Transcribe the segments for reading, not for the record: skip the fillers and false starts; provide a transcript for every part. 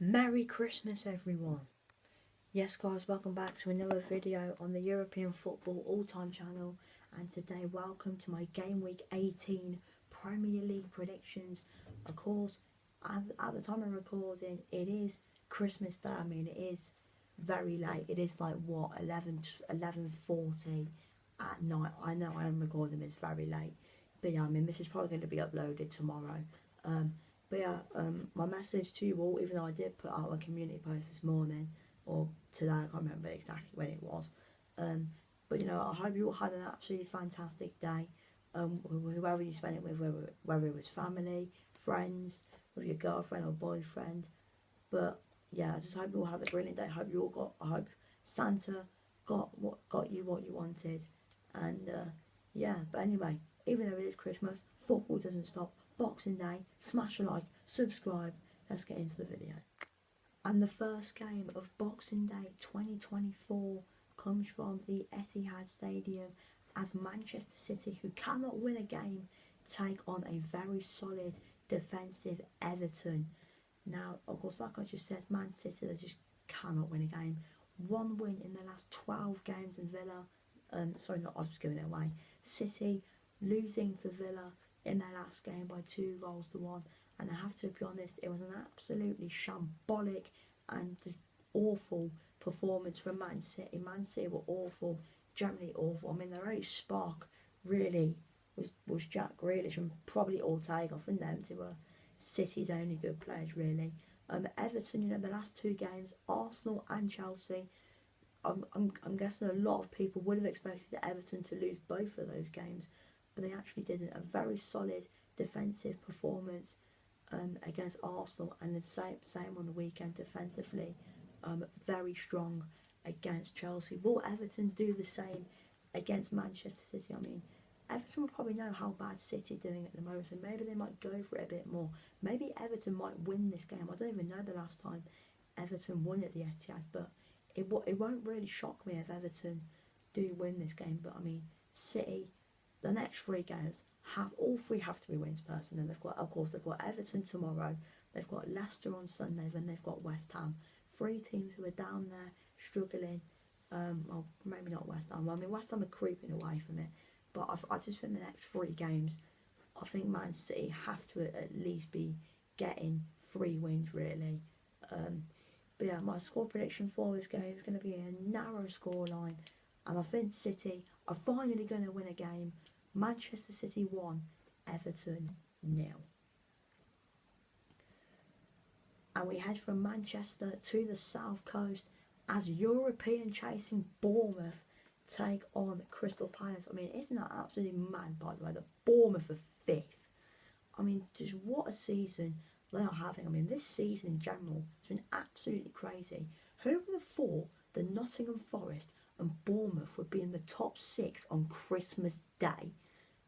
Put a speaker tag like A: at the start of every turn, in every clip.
A: Merry Christmas everyone! Yes guys, welcome back to another video on the European Football All-Time channel, and today welcome to my Game Week 18 Premier League predictions. Of course, at the time of recording, it is Christmas Day. I mean, it is very late. It is like, what, 11:40 at night. I know I am recording this very late. But yeah, I mean, this is probably going to be uploaded tomorrow. But yeah, my message to you all, even though I did put out a community post this morning, or today, I can't remember exactly when it was. But you know, I hope you all had an absolutely fantastic day. Whoever you spent it with, whether it was family, friends, with your girlfriend or boyfriend. But yeah, I just hope you all have a brilliant day. I hope Santa got you what you wanted. And yeah, but anyway, even though it is Christmas, football doesn't stop. Boxing Day, smash a like, subscribe. Let's get into the video. And the first game of Boxing Day 2024 comes from the Etihad Stadium as Manchester City, who cannot win a game, take on a very solid defensive Everton. Now, of course, like I just said, Man City, they just cannot win a game. One win in the last 12 games in Villa. I've just given it away. City losing to Villa in their last game by 2-1, and I have to be honest, it was an absolutely shambolic and awful performance from Man City. Man City were awful, generally awful. I mean, their only spark really was Jack Grealish and probably Ortega. From them to City's only good players really. Everton, you know, the last two games, Arsenal and Chelsea. I'm guessing a lot of people would have expected Everton to lose both of those games, but they actually didn't. A very solid defensive performance against Arsenal, and the same on the weekend defensively. Very strong against Chelsea. Will Everton do the same against Manchester City? I mean, Everton will probably know how bad City are doing at the moment, so maybe they might go for it a bit more. Maybe Everton might win this game. I don't even know the last time Everton won at the Etihad, but it won't really shock me if Everton do win this game. But I mean, City, the next three games all three have to be wins personally. They've got Everton tomorrow, they've got Leicester on Sunday, then they've got West Ham. Three teams who are down there struggling. Well, maybe not West Ham. Well, I mean, West Ham are creeping away from it, but I just think the next three games, I think Man City have to at least be getting 3 wins really. But yeah, my score prediction for this game is going to be a narrow scoreline, and I think City are finally going to win a game. Manchester City 1, Everton 0. And we head from Manchester to the south coast as European chasing Bournemouth take on Crystal Palace. I mean, isn't that absolutely mad, by the way, that Bournemouth are 5th? I mean, just what a season they are having. I mean, this season in general has been absolutely crazy. Who would have thought that Nottingham Forest and Bournemouth would be in the top 6 on Christmas Day?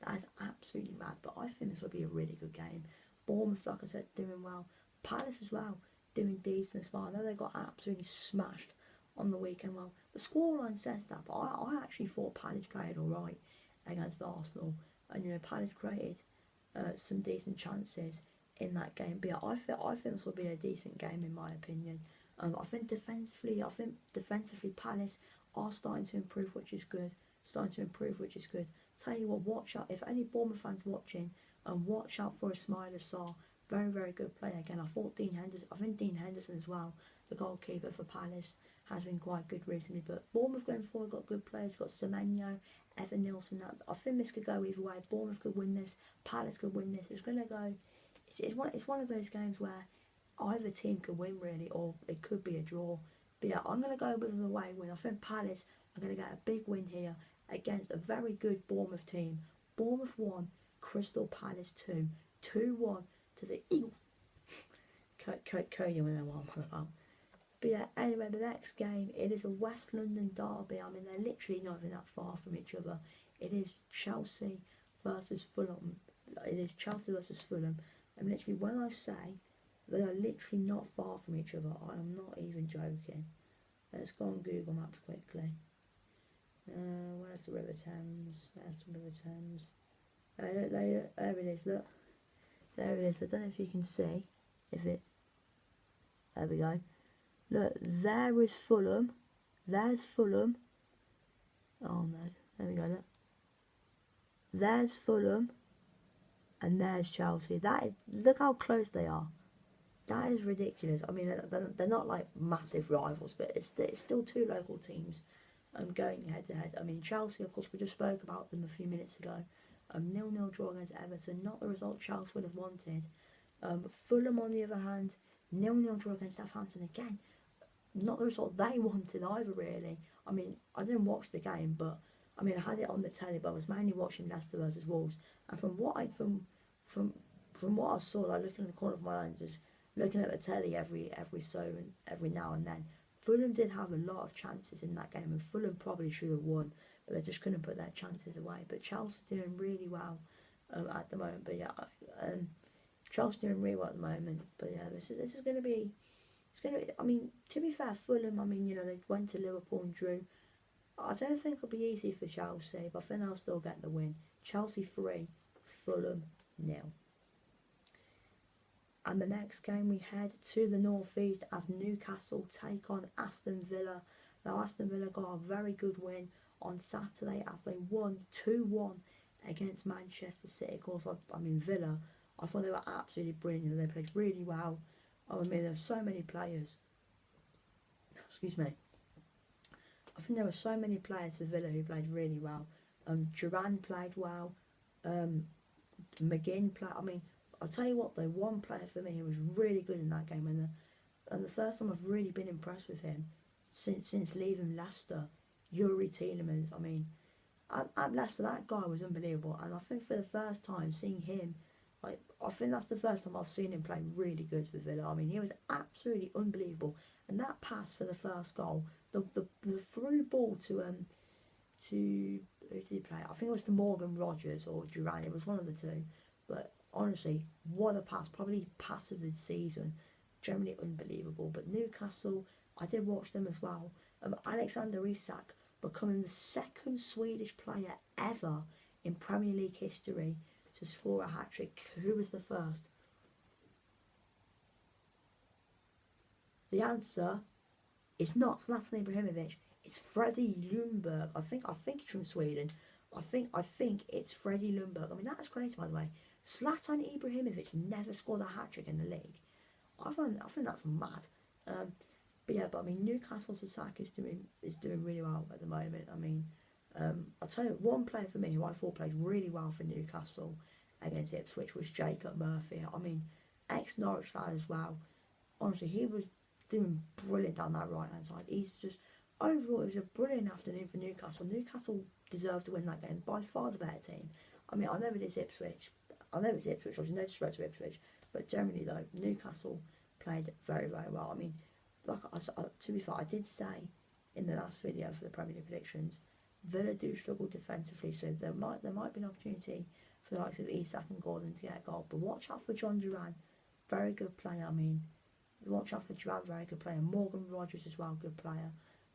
A: That is absolutely mad, but I think this will be a really good game. Bournemouth, like I said, doing well. Palace as well, doing decent as well. I know they got absolutely smashed on the weekend. Well, the scoreline says that, but I actually thought Palace played alright against Arsenal. And, you know, Palace created some decent chances in that game. But yeah, I think this will be a decent game in my opinion. I think defensively, Palace are starting to improve, which is good. Tell you what, watch out if any Bournemouth fans watching, and watch out for Ismaila Sarr. Very, very good player. Again, I think Dean Henderson as well, the goalkeeper for Palace, has been quite good recently. But Bournemouth going forward got good players. Got Semenyo, Evan Nilsson. I think this could go either way. Bournemouth could win this. Palace could win this. It's going to go. It's one of those games where either team could win really, or it could be a draw. But yeah, I'm going to go with the away win. I think Palace are going to get a big win here against a very good Bournemouth team. Bournemouth 1, Crystal Palace 2. 2-1 to the Eagles. You know what I'm on about. But yeah, anyway, the next game, it is a West London derby. I mean, they're literally not even that far from each other. It is Chelsea versus Fulham. And literally, when I say they are literally not far from each other, I am not even joking. Let's go on Google Maps quickly. Where's the River Thames? There's the River Thames. There it is, look. There it is. I don't know if you can see. There we go. Look, there is Fulham. There's Fulham. Oh no, there we go, look. There's Fulham. And there's Chelsea. Look how close they are. That is ridiculous. I mean, they're not like massive rivals, but it's still two local teams going head to head. I mean, Chelsea, of course, we just spoke about them a few minutes ago. 0-0 draw against Everton, not the result Chelsea would have wanted. Fulham, on the other hand, 0-0 draw against Southampton again. Not the result they wanted either, really. I mean, I didn't watch the game, but I mean, I had it on the telly, but I was mainly watching Leicester versus Wolves. And from what I saw, like looking at the corner of my eye, just looking at the telly every now and then, Fulham did have a lot of chances in that game, and Fulham probably should have won, but they just couldn't put their chances away. But Chelsea doing really well at the moment. But yeah, Chelsea doing really well at the moment. But yeah, this is going to be. It's going to. I mean, to be fair, Fulham. I mean, they went to Liverpool and drew. I don't think it'll be easy for Chelsea, but I think they'll still get the win. Chelsea 3, Fulham 0. And the next game we head to the northeast as Newcastle take on Aston Villa. Now Aston Villa got a very good win on Saturday as they won 2-1 against Manchester City. Of course, I mean Villa, I thought they were absolutely brilliant. They played really well. I mean, there's so many players. Excuse me. I think there were so many players for Villa who played really well. Duran played well. McGinn played. I mean, I'll tell you what though, one player for me who was really good in that game, and the first time I've really been impressed with him since leaving Leicester, Yuri Tielemans. I mean, at Leicester, that guy was unbelievable, and I think for the first time seeing him, like, I think that's the first time I've seen him play really good for Villa. I mean, he was absolutely unbelievable, and that pass for the first goal, the through ball to who did he play? I think it was to Morgan Rogers or Duran. It was one of the two, but honestly, what a pass! Probably pass of the season. Generally unbelievable. But Newcastle, I did watch them as well. Alexander Isak becoming the second Swedish player ever in Premier League history to score a hat-trick. Who was the first? The answer is not Zlatan Ibrahimovic. It's Freddie Ljungberg. I think he's from Sweden. I think it's Freddie Ljungberg. I mean, that's great, by the way. Zlatan Ibrahimovic never scored a hat-trick in the league. I think that's mad. But I mean, Newcastle's attack is doing really well at the moment. I mean, I'll tell you, one player for me who I thought played really well for Newcastle against Ipswich was Jacob Murphy. I mean, ex-Norwich lad as well. Honestly, he was doing brilliant down that right-hand side. He's just, overall, it was a brilliant afternoon for Newcastle. Newcastle deserved to win that game, by far the better team. I mean, I know it is Ipswich. Obviously no disrespect to Ipswich, but generally though, Newcastle played very, very well. I mean, like to be fair, I did say in the last video for the Premier League predictions, Villa do struggle defensively, so there might be an opportunity for the likes of Isak and Gordon to get a goal. But watch out for John Duran, very good player. I mean, watch out for Duran, very good player. Morgan Rogers as well, good player.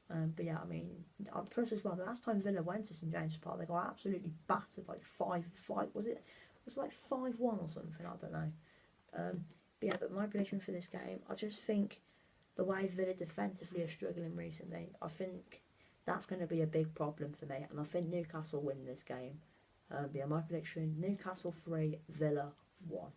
A: But yeah, I mean, plus as well, the last time Villa went to St James's Park, they got absolutely battered, like 5-5, was it? It was like 5-1 or something, I don't know. But my prediction for this game, I just think the way Villa defensively are struggling recently, I think that's going to be a big problem for me, and I think Newcastle win this game. My prediction, Newcastle 3, Villa 1.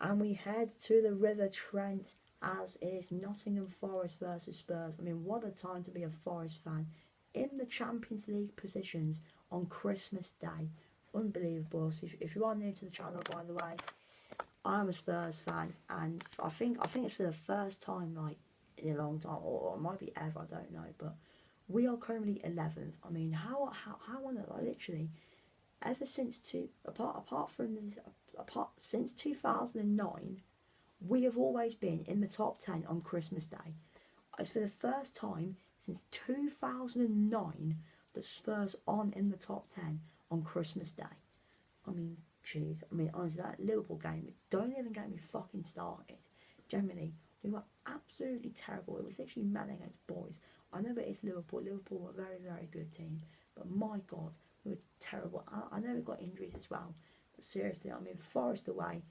A: And we head to the River Trent as it is Nottingham Forest versus Spurs. I mean, what a time to be a Forest fan in the Champions League positions on Christmas Day. Unbelievable. So if you are new to the channel, by the way, I'm a Spurs fan, and I think it's for the first time like in a long time, or it might be ever, I don't know, but we are currently 11th. I mean, how on that, like, literally ever since since 2009, we have always been in the top 10 on Christmas Day. It's for the first time since 2009 that Spurs on in the top 10 on Christmas Day. I mean, jeez. I mean, honestly, that Liverpool game, don't even get me fucking started. Generally, we were absolutely terrible. It was literally men against boys. I know it is Liverpool. Liverpool were a very, very good team. But my God, we were terrible. I know we got injuries as well. But seriously, I mean, Forest away,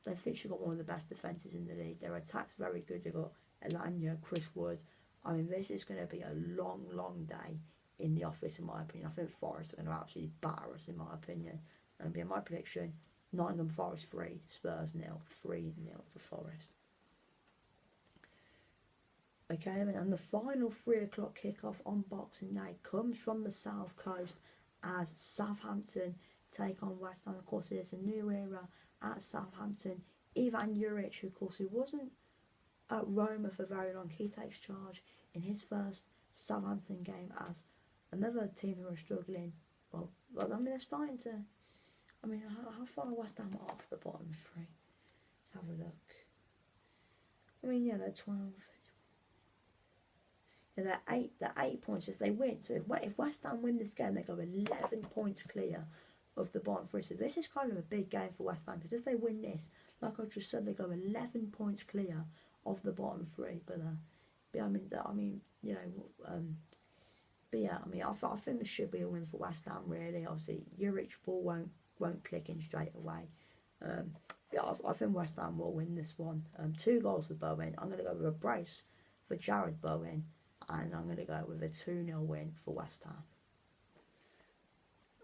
A: they've literally got one of the best defences in the league. Their attack's very good. They've got Elanga, Chris Wood. I mean, this is going to be a long, long day in the office, in my opinion. I think Forest are going to absolutely batter us, in my opinion. And my prediction, Nottingham Forest 3, Spurs 0, 3-0 to Forest. Okay, and the final 3 o'clock kickoff on Boxing Day comes from the South Coast as Southampton take on West Ham. Of course, it's a new era at Southampton. Ivan Juric, who of course who wasn't at Roma for very long, he takes charge in his first Southampton game as another team who are struggling. Well, I mean, they're starting to. I mean, how far are West Ham off the bottom 3? Let's have a look. I mean, yeah, they're 12. Yeah, they're 8 points if they win. So if West Ham win this game, they go 11 points clear of the bottom 3. So this is kind of a big game for West Ham, because if they win this, like I just said, they go 11 points clear of the bottom 3. But I mean, you know, but yeah, I mean, I think this should be a win for West Ham. Really, obviously, Juric's ball won't click in straight away. Yeah, I think West Ham will win this one. 2 goals for Bowen. I'm going to go with a brace for Jared Bowen, and I'm going to go with a 2-0 win for West Ham.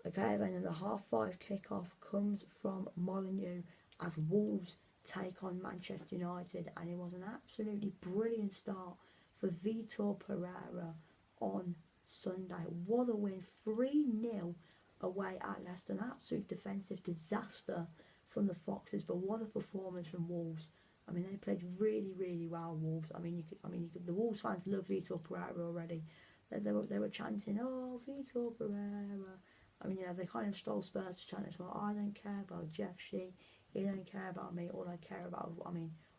A: Okay, then in the 5:30 kickoff comes from Molineux as Wolves take on Manchester United, and it was an absolutely brilliant start for Vitor Pereira on Sunday. What a win, 3-0 away at Leicester. An absolute defensive disaster from the Foxes, but what a performance from Wolves. I mean, they played really, really well, Wolves. The Wolves fans love Vitor Pereira already. They were chanting, "Oh, Vitor Pereira." I mean, you know, they kind of stole Spurs to chant as well. I don't care about Jeff Shee. He don't care about me. All I care about,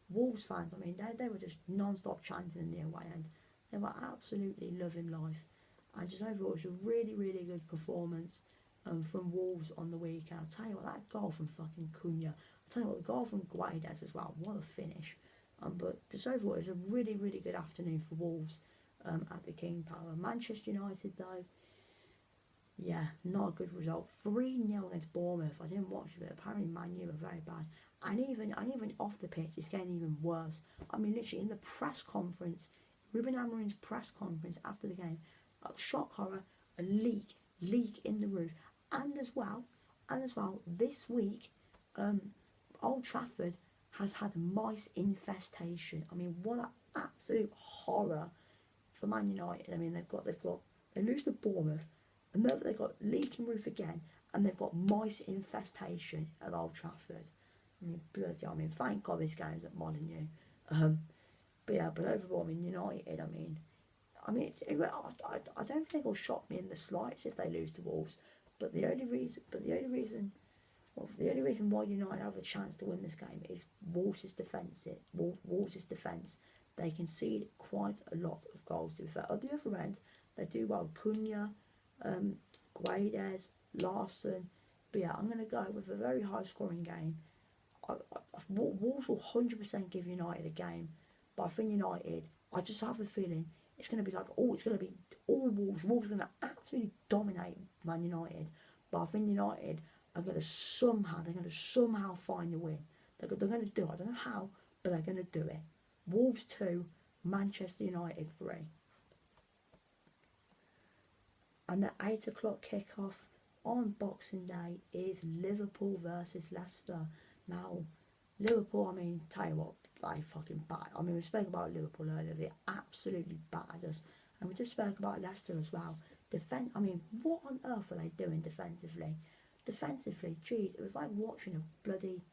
A: Wolves fans. I mean, they were just non-stop chanting in the away end. They were absolutely loving life, and just overall, it was a really, really good performance from Wolves on the weekend. I'll tell you what, that goal from fucking Cunha. I'll tell you what, the goal from Guedes as well. What a finish. But just overall, it was a really, really good afternoon for Wolves at the King Power. Manchester United, though, yeah, not a good result. 3-0 against Bournemouth. I didn't watch it, but apparently Man U were very bad. And even off the pitch, it's getting even worse. I mean, literally, in the press conference, Ruben Amorim's press conference after the game, shock horror, a leak in the roof. And as well, this week, Old Trafford has had mice infestation. I mean, what an absolute horror for Man United. I mean, they lose to Bournemouth, and then they've got leaking roof again, and they've got mice infestation at Old Trafford. I mean, bloody, thank God this game's at Molineux. But overall, United, I don't think it'll shock me in the slightest if they lose to Wolves. But the only reason why United have a chance to win this game is Wolves' defence. They concede quite a lot of goals, to be fair. At the other end, they do well. Cunha, Guedes, Larson. But yeah, I'm going to go with a very high scoring game. Wolves will 100% give United a game. But I think United, I just have a feeling it's going to be it's going to be all Wolves. Wolves are going to absolutely dominate Man United. But I think United are going to somehow find a win. They're going to do it. I don't know how, but they're going to do it. Wolves 2, Manchester United 3. And the 8 o'clock kickoff on Boxing Day is Liverpool versus Leicester. Now, Liverpool, tell you what, they fucking bad. We spoke about Liverpool earlier. They absolutely battered us. And we just spoke about Leicester as well. What on earth were they doing defensively? Geez, it was like watching a bloody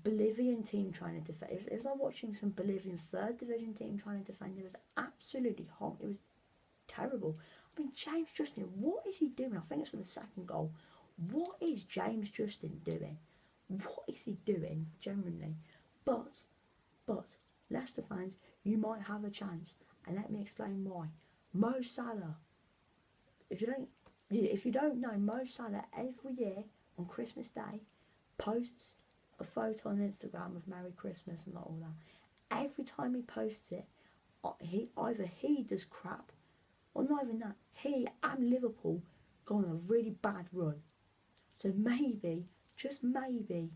A: Bolivian team trying to defend. It was like watching some Bolivian 3rd Division team trying to defend. It was absolutely hot. It was terrible. James Justin, what is he doing? I think it's for the second goal. What is James Justin doing? What is he doing, genuinely? But, Leicester fans, you might have a chance, and let me explain why. Mo Salah, if you don't know, Mo Salah every year on Christmas Day posts a photo on Instagram of Merry Christmas and all that. Every time he posts it, either he does crap, or not even that, he and Liverpool go on a really bad run. So maybe, just maybe,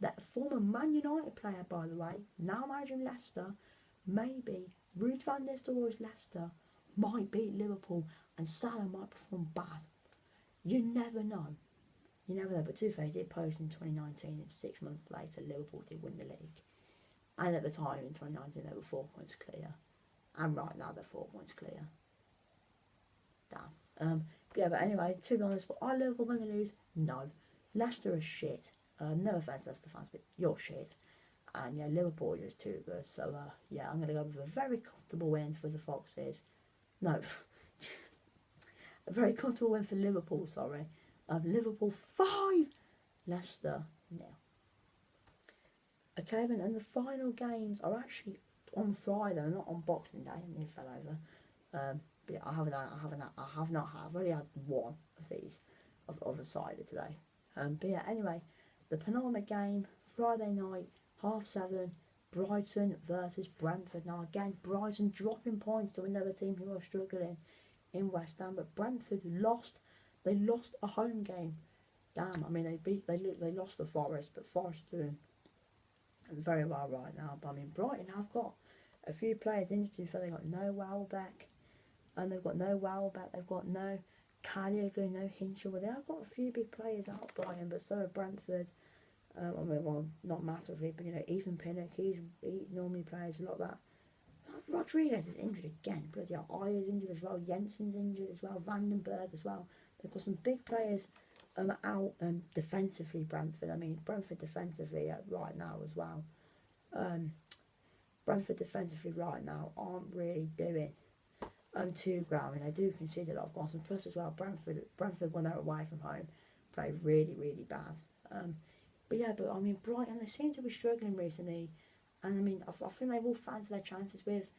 A: that former Man United player, by the way, now managing Leicester, maybe Ruud van Nistelrooy's Leicester might beat Liverpool and Salah might perform bad. You never know. You never know. But to be fair, he did post in 2019 and 6 months later Liverpool did win the league. And at the time in 2019 they were 4 points clear. And right now they're 4 points clear. Damn. Yeah, but anyway, to be honest, are Liverpool going to lose? No. Leicester is shit. No offence, Leicester fans, but you're shit. And yeah, Liverpool are just too good. So yeah, I'm going to go with a very comfortable win for the Foxes. No, a very comfortable win for Liverpool, sorry. Liverpool 5, Leicester 0. Okay, then, and the final games are actually on Friday, not on Boxing Day, and they fell over. But yeah, I've already had one of these, of the side of today. But yeah, anyway, the penultimate game, Friday night, 7:30, Brighton versus Brentford. Now again, Brighton dropping points to another team who are struggling in West Ham, but Brentford lost. They lost a home game. Damn, I mean they lost the Forest, but Forest are doing very well right now. But I mean Brighton have got a few players injured, so they got no Welbeck, and they've got no Welbeck. They've got no Cagliari, no Hinshaw. Well, they have got a few big players out of Brighton, but so are Brentford. I mean, well, not massively, but you know, Ethan Pinnock, he normally plays a lot of that. Rodriguez is injured again. Bloody hell, Ayer's injured as well. Jensen's injured as well. Vandenberg as well. They've got some big players out defensively. Brentford. I mean, Brentford defensively right now as well. Brentford defensively right now aren't really doing too great. I mean, they do concede a lot of goals, and plus as well, Brentford when they're away from home played really, really bad. But yeah, but I mean, Brighton, they seem to be struggling recently. And I mean, I think they will fancy their chances with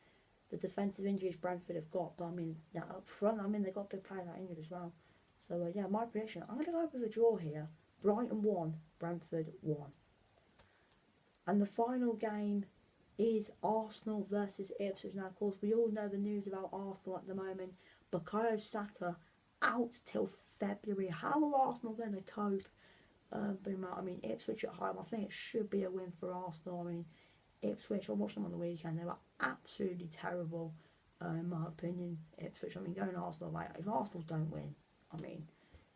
A: the defensive injuries Brentford have got. But I mean, yeah, up front, I mean, they've got big players out injured as well. So yeah, my prediction, I'm going to go with a draw here. Brighton 1, Brentford 1. And the final game is Arsenal versus Ipswich. Now, of course, we all know the news about Arsenal at the moment. Bukayo Saka out till February. How are Arsenal going to cope? But I mean, Ipswich at home, I think it should be a win for Arsenal. I mean, Ipswich, I watched them on the weekend, they were absolutely terrible, in my opinion. Ipswich, I mean, going to Arsenal, like, if Arsenal don't win, I mean,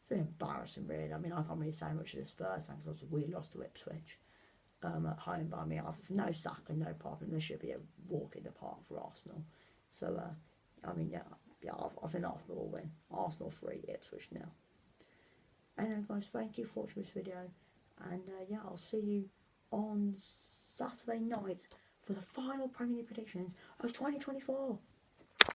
A: it's embarrassing, really. I mean, I can't really say much of the Spurs, because obviously we lost to Ipswich at home, but I mean, I've no Saka, no problem. There should be a walk in the park for Arsenal. So, I mean, yeah, I think Arsenal will win. Arsenal 3, Ipswich 0. Anyway, guys, thank you for watching this video, and yeah, I'll see you on Saturday night for the final Premier League predictions of 2024.